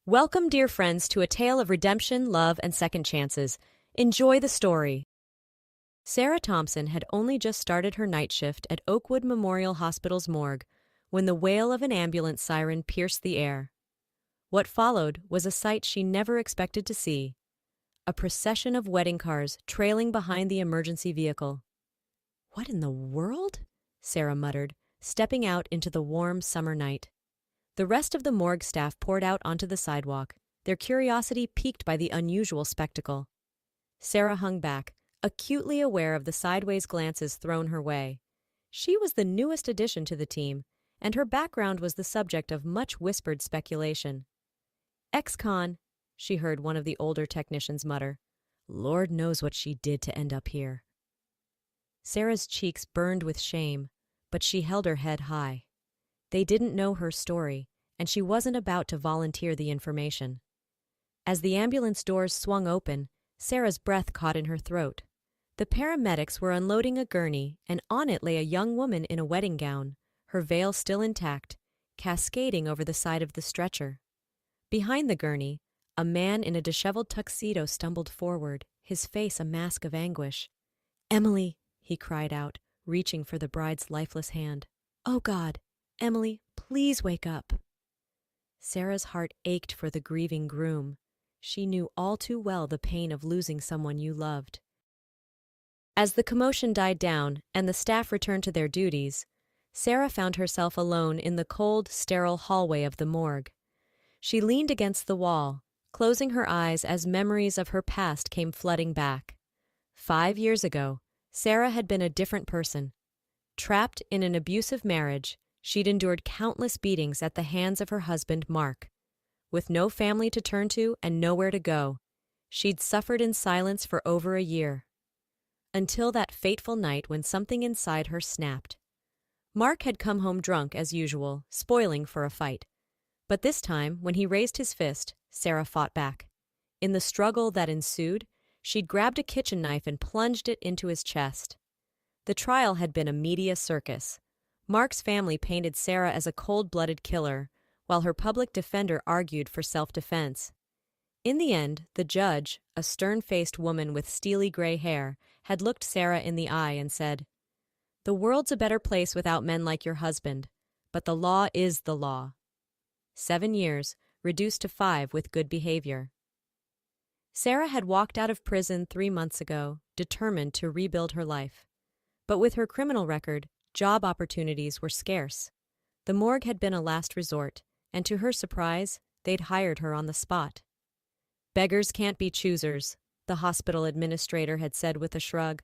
Welcome, dear friends, to a tale of redemption, love, and second chances. Enjoy the story. Sarah Thompson had only just started her night shift at Oakwood Memorial Hospital's morgue when the wail of an ambulance siren pierced the air. What followed was a sight she never expected to see: a procession of wedding cars trailing behind the emergency vehicle. "What in the world?" Sarah muttered, stepping out into the warm summer night. The rest of the morgue staff poured out onto the sidewalk, their curiosity piqued by the unusual spectacle. Sarah hung back, acutely aware of the sideways glances thrown her way. She was the newest addition to the team, and her background was the subject of much whispered speculation. "Ex-con," she heard one of the older technicians mutter. "Lord knows what she did to end up here." Sarah's cheeks burned with shame, but she held her head high. They didn't know her story, and she wasn't about to volunteer the information. As the ambulance doors swung open, Sarah's breath caught in her throat. The paramedics were unloading a gurney, and on it lay a young woman in a wedding gown, her veil still intact, cascading over the side of the stretcher. Behind the gurney, a man in a disheveled tuxedo stumbled forward, his face a mask of anguish. "Emily," he cried out, reaching for the bride's lifeless hand. "Oh God, Emily, please wake up." Sarah's heart ached for the grieving groom. She knew all too well the pain of losing someone you loved. As the commotion died down and the staff returned to their duties, Sarah found herself alone in the cold, sterile hallway of the morgue. She leaned against the wall, closing her eyes as memories of her past came flooding back. 5 years ago, Sarah had been a different person. Trapped in an abusive marriage, she'd endured countless beatings at the hands of her husband, Mark. With no family to turn to and nowhere to go, she'd suffered in silence for over a year. Until that fateful night when something inside her snapped. Mark had come home drunk as usual, spoiling for a fight. But this time, when he raised his fist, Sarah fought back. In the struggle that ensued, she'd grabbed a kitchen knife and plunged it into his chest. The trial had been a media circus. Mark's family painted Sarah as a cold-blooded killer, while her public defender argued for self-defense. In the end, the judge, a stern-faced woman with steely gray hair, had looked Sarah in the eye and said, "The world's a better place without men like your husband, but the law is the law." 7 years, reduced to 5 with good behavior. Sarah had walked out of prison 3 months ago, determined to rebuild her life. But with her criminal record, job opportunities were scarce. The morgue had been a last resort, and to her surprise, they'd hired her on the spot. "Beggars can't be choosers," the hospital administrator had said with a shrug.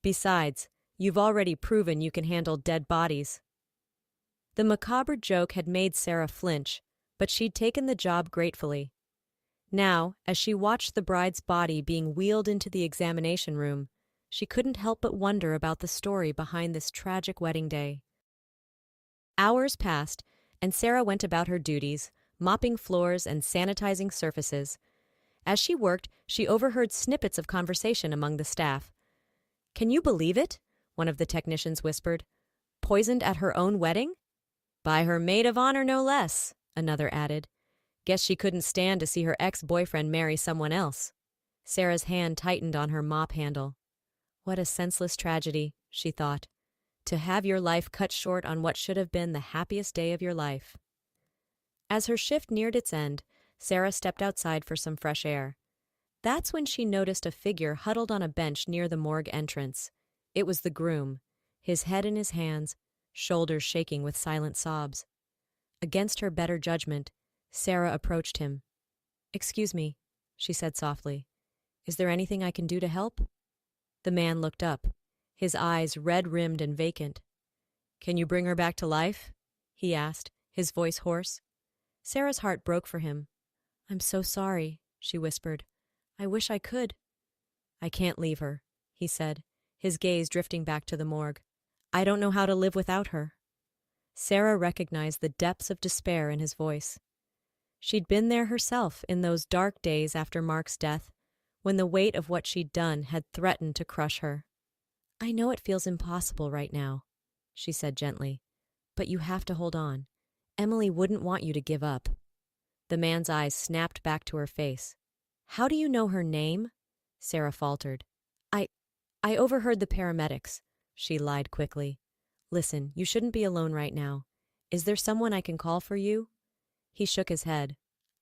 "Besides, you've already proven you can handle dead bodies." The macabre joke had made Sarah flinch, but she'd taken the job gratefully. Now, as she watched the bride's body being wheeled into the examination room, she couldn't help but wonder about the story behind this tragic wedding day. Hours passed, and Sarah went about her duties, mopping floors and sanitizing surfaces. As she worked, she overheard snippets of conversation among the staff. "Can you believe it?" one of the technicians whispered. "Poisoned at her own wedding?" "By her maid of honor, no less," another added. "Guess she couldn't stand to see her ex-boyfriend marry someone else." Sarah's hand tightened on her mop handle. What a senseless tragedy, she thought, to have your life cut short on what should have been the happiest day of your life. As her shift neared its end, Sarah stepped outside for some fresh air. That's when she noticed a figure huddled on a bench near the morgue entrance. It was the groom, his head in his hands, shoulders shaking with silent sobs. Against her better judgment, Sarah approached him. "Excuse me," she said softly. "Is there anything I can do to help?" The man looked up, his eyes red-rimmed and vacant. "Can you bring her back to life?" he asked, his voice hoarse. Sarah's heart broke for him. "I'm so sorry," she whispered. "I wish I could." "I can't leave her," he said, his gaze drifting back to the morgue. "I don't know how to live without her." Sarah recognized the depths of despair in his voice. She'd been there herself in those dark days after Mark's death, when the weight of what she'd done had threatened to crush her. "I know it feels impossible right now," she said gently, "but you have to hold on. Emily wouldn't want you to give up." The man's eyes snapped back to her face. "How do you know her name?" Sarah faltered. I I overheard the paramedics," she lied quickly. "Listen, you shouldn't be alone right now. Is there someone I can call for you?" He shook his head.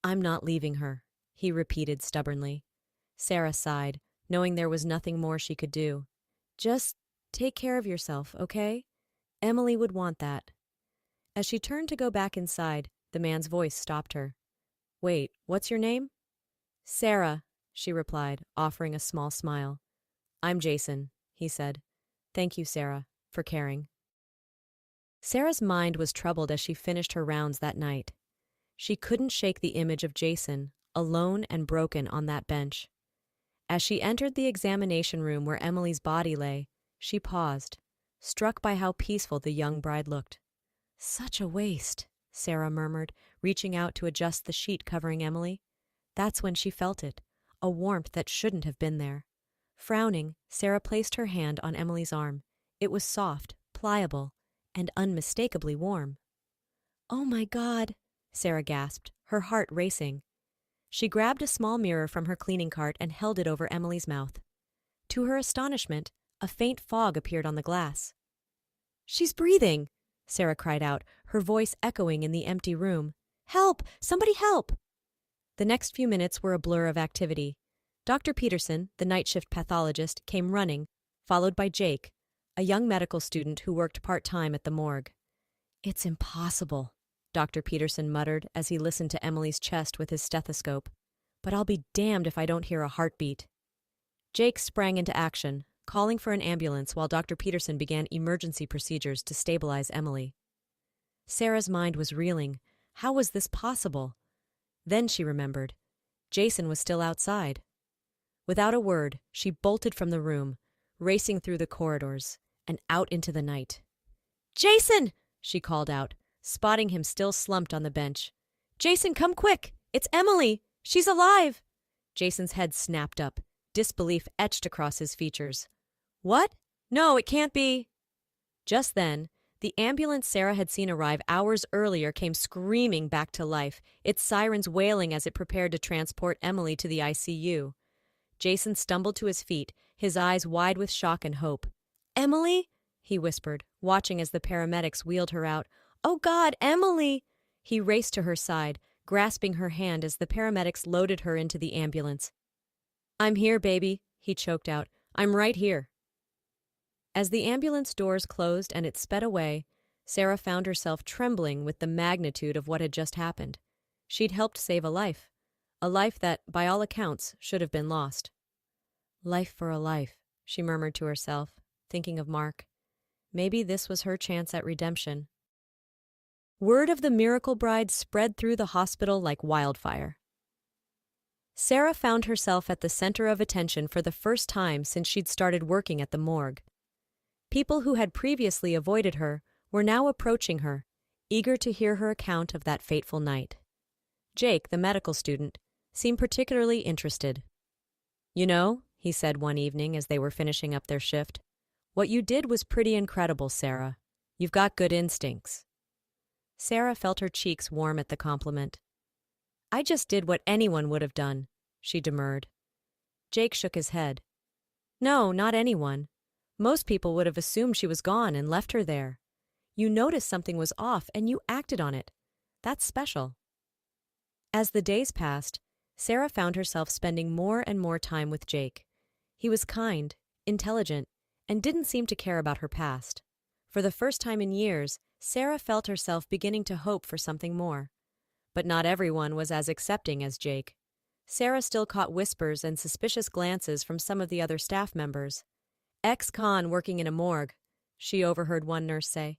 "I'm not leaving her," he repeated stubbornly. Sarah sighed, knowing there was nothing more she could do. "Just take care of yourself, okay? Emily would want that." As she turned to go back inside, the man's voice stopped her. "Wait, what's your name?" "Sarah," she replied, offering a small smile. "I'm Jason," he said. "Thank you, Sarah, for caring." Sarah's mind was troubled as she finished her rounds that night. She couldn't shake the image of Jason, alone and broken on that bench. As she entered the examination room where Emily's body lay, she paused, struck by how peaceful the young bride looked. "Such a waste," Sarah murmured, reaching out to adjust the sheet covering Emily. That's when she felt it, a warmth that shouldn't have been there. Frowning, Sarah placed her hand on Emily's arm. It was soft, pliable, and unmistakably warm. "Oh my God," Sarah gasped, her heart racing. She grabbed a small mirror from her cleaning cart and held it over Emily's mouth. To her astonishment, a faint fog appeared on the glass. "She's breathing!" Sarah cried out, her voice echoing in the empty room. "Help! Somebody help!" The next few minutes were a blur of activity. Dr. Peterson, the night shift pathologist, came running, followed by Jake, a young medical student who worked part-time at the morgue. "It's impossible," Dr. Peterson muttered as he listened to Emily's chest with his stethoscope. "But I'll be damned if I don't hear a heartbeat." Jake sprang into action, calling for an ambulance while Dr. Peterson began emergency procedures to stabilize Emily. Sarah's mind was reeling. How was this possible? Then she remembered. Jason was still outside. Without a word, she bolted from the room, racing through the corridors and out into the night. "Jason!" she called out, spotting him still slumped on the bench. "Jason, come quick! It's Emily! She's alive!" Jason's head snapped up, disbelief etched across his features. "What? No, it can't be!" Just then, the ambulance Sarah had seen arrive hours earlier came screaming back to life, its sirens wailing as it prepared to transport Emily to the ICU. Jason stumbled to his feet, his eyes wide with shock and hope. "Emily?" he whispered, watching as the paramedics wheeled her out. "Oh God, Emily!" He raced to her side, grasping her hand as the paramedics loaded her into the ambulance. "I'm here, baby," he choked out. "I'm right here." As the ambulance doors closed and it sped away, Sarah found herself trembling with the magnitude of what had just happened. She'd helped save a life that, by all accounts, should have been lost. "Life for a life," she murmured to herself, thinking of Mark. Maybe this was her chance at redemption. Word of the miracle bride spread through the hospital like wildfire. Sarah found herself at the center of attention for the first time since she'd started working at the morgue. People who had previously avoided her were now approaching her, eager to hear her account of that fateful night. Jake, the medical student, seemed particularly interested. "You know," he said one evening as they were finishing up their shift, "what you did was pretty incredible, Sarah. You've got good instincts." Sarah felt her cheeks warm at the compliment. "I just did what anyone would have done," she demurred. Jake shook his head. "No, not anyone. Most people would have assumed she was gone and left her there. You noticed something was off and you acted on it. That's special." As the days passed, Sarah found herself spending more and more time with Jake. He was kind, intelligent, and didn't seem to care about her past. For the first time in years, Sarah felt herself beginning to hope for something more. But not everyone was as accepting as Jake. Sarah still caught whispers and suspicious glances from some of the other staff members. "Ex-con working in a morgue," she overheard one nurse say.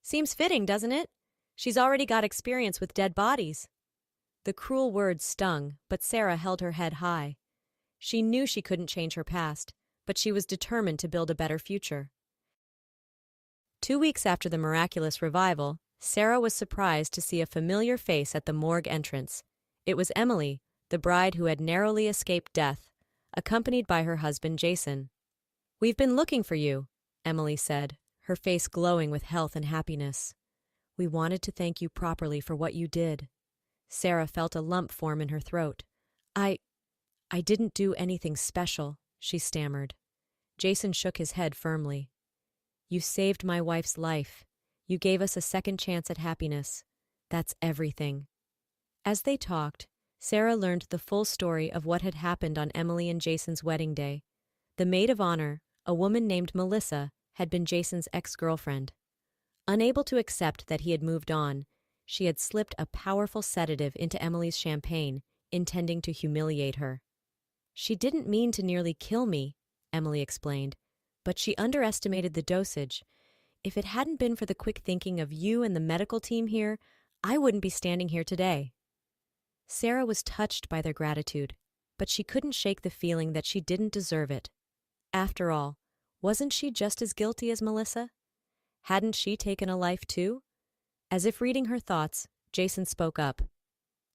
"Seems fitting, doesn't it? She's already got experience with dead bodies." The cruel words stung, but Sarah held her head high. She knew she couldn't change her past, but she was determined to build a better future. 2 weeks after the miraculous revival, Sarah was surprised to see a familiar face at the morgue entrance. It was Emily, the bride who had narrowly escaped death, accompanied by her husband Jason. "We've been looking for you," Emily said, her face glowing with health and happiness. "We wanted to thank you properly for what you did." Sarah felt a lump form in her throat. I didn't do anything special, she stammered. Jason shook his head firmly. You saved my wife's life. You gave us a second chance at happiness. That's everything. As they talked, Sarah learned the full story of what had happened on Emily and Jason's wedding day. The maid of honor, a woman named Melissa, had been Jason's ex-girlfriend. Unable to accept that he had moved on, she had slipped a powerful sedative into Emily's champagne, intending to humiliate her. She didn't mean to nearly kill me, Emily explained, but she underestimated the dosage. If it hadn't been for the quick thinking of you and the medical team here, I wouldn't be standing here today. Sarah was touched by their gratitude, but she couldn't shake the feeling that she didn't deserve it. After all, wasn't she just as guilty as Melissa? Hadn't she taken a life too? As if reading her thoughts, Jason spoke up.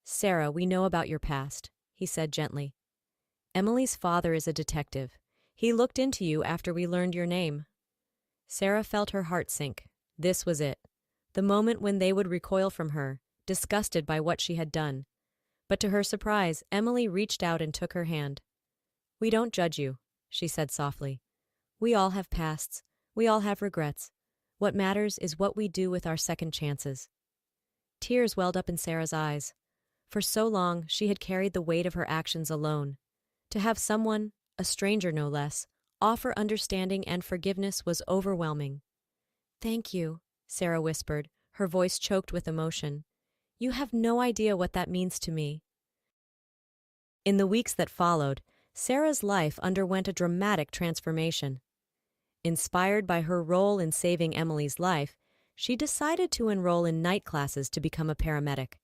Sarah, we know about your past, he said gently. Emily's father is a detective. He looked into you after we learned your name. Sarah felt her heart sink. This was it. The moment when they would recoil from her, disgusted by what she had done. But to her surprise, Emily reached out and took her hand. We don't judge you, she said softly. We all have pasts. We all have regrets. What matters is what we do with our second chances. Tears welled up in Sarah's eyes. For so long, she had carried the weight of her actions alone. To have someone, a stranger no less, offer understanding and forgiveness was overwhelming. Thank you, Sarah whispered, her voice choked with emotion. You have no idea what that means to me. In the weeks that followed, Sarah's life underwent a dramatic transformation. Inspired by her role in saving Emily's life, she decided to enroll in night classes to become a paramedic.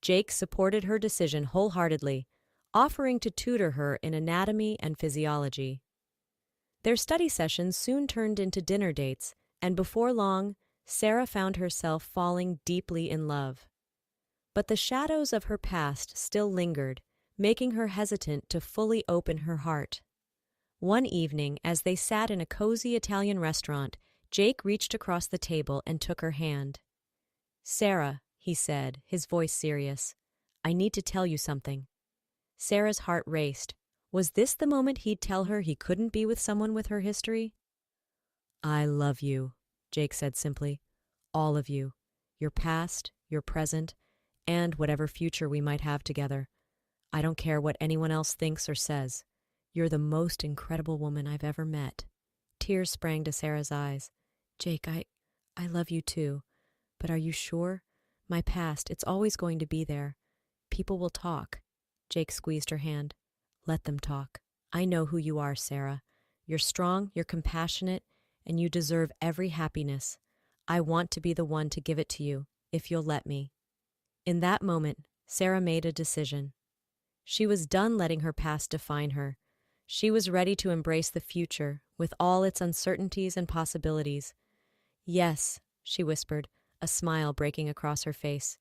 Jake supported her decision wholeheartedly, offering to tutor her in anatomy and physiology. Their study sessions soon turned into dinner dates, and before long, Sarah found herself falling deeply in love. But the shadows of her past still lingered, making her hesitant to fully open her heart. One evening, as they sat in a cozy Italian restaurant, Jake reached across the table and took her hand. Sarah, he said, his voice serious, I need to tell you something. Sarah's heart raced. Was this the moment he'd tell her he couldn't be with someone with her history? I love you, Jake said simply. All of you. Your past, your present, and whatever future we might have together. I don't care what anyone else thinks or says. You're the most incredible woman I've ever met. Tears sprang to Sarah's eyes. Jake, I love you too. But are you sure? My past, it's always going to be there. People will talk. Jake squeezed her hand. Let them talk. I know who you are, Sarah. You're strong, you're compassionate, and you deserve every happiness. I want to be the one to give it to you, if you'll let me. In that moment, Sarah made a decision. She was done letting her past define her. She was ready to embrace the future, with all its uncertainties and possibilities. Yes, she whispered, a smile breaking across her face.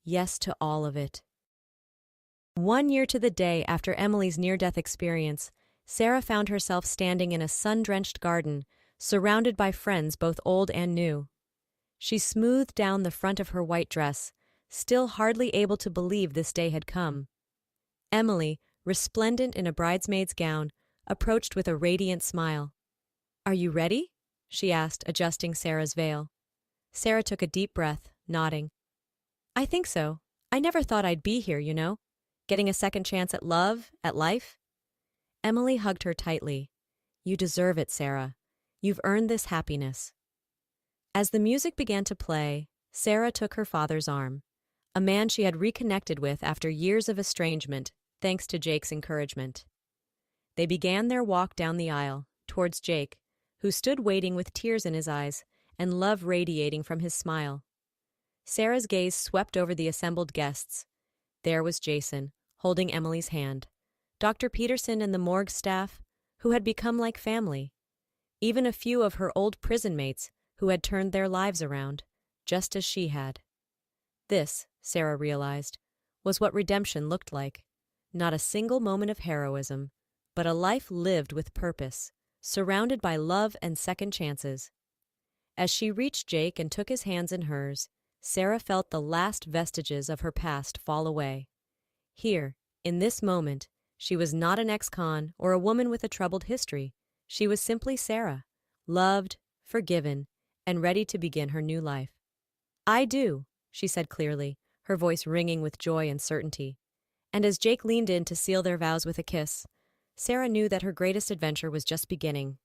Yes to all of it. 1 year to the day after Emily's near-death experience, Sarah found herself standing in a sun-drenched garden, surrounded by friends both old and new. She smoothed down the front of her white dress, still hardly able to believe this day had come. Emily, resplendent in a bridesmaid's gown, approached with a radiant smile. Are you ready? She asked, adjusting Sarah's veil. Sarah took a deep breath, nodding. I think so. I never thought I'd be here, you know. Getting a second chance at love, at life. Emily hugged her tightly. You deserve it, Sarah. You've earned this happiness. As the music began to play, Sarah took her father's arm, a man she had reconnected with after years of estrangement, thanks to Jake's encouragement. They began their walk down the aisle, towards Jake, who stood waiting with tears in his eyes and love radiating from his smile. Sarah's gaze swept over the assembled guests. There was Jason, holding Emily's hand, Dr. Peterson and the morgue staff, who had become like family. Even a few of her old prison mates who had turned their lives around, just as she had. This, Sarah realized, was what redemption looked like. Not a single moment of heroism, but a life lived with purpose, surrounded by love and second chances. As she reached Jake and took his hands in hers, Sarah felt the last vestiges of her past fall away. Here, in this moment, she was not an ex-con or a woman with a troubled history. She was simply Sarah, loved, forgiven, and ready to begin her new life. "I do," she said clearly, her voice ringing with joy and certainty. And as Jake leaned in to seal their vows with a kiss, Sarah knew that her greatest adventure was just beginning.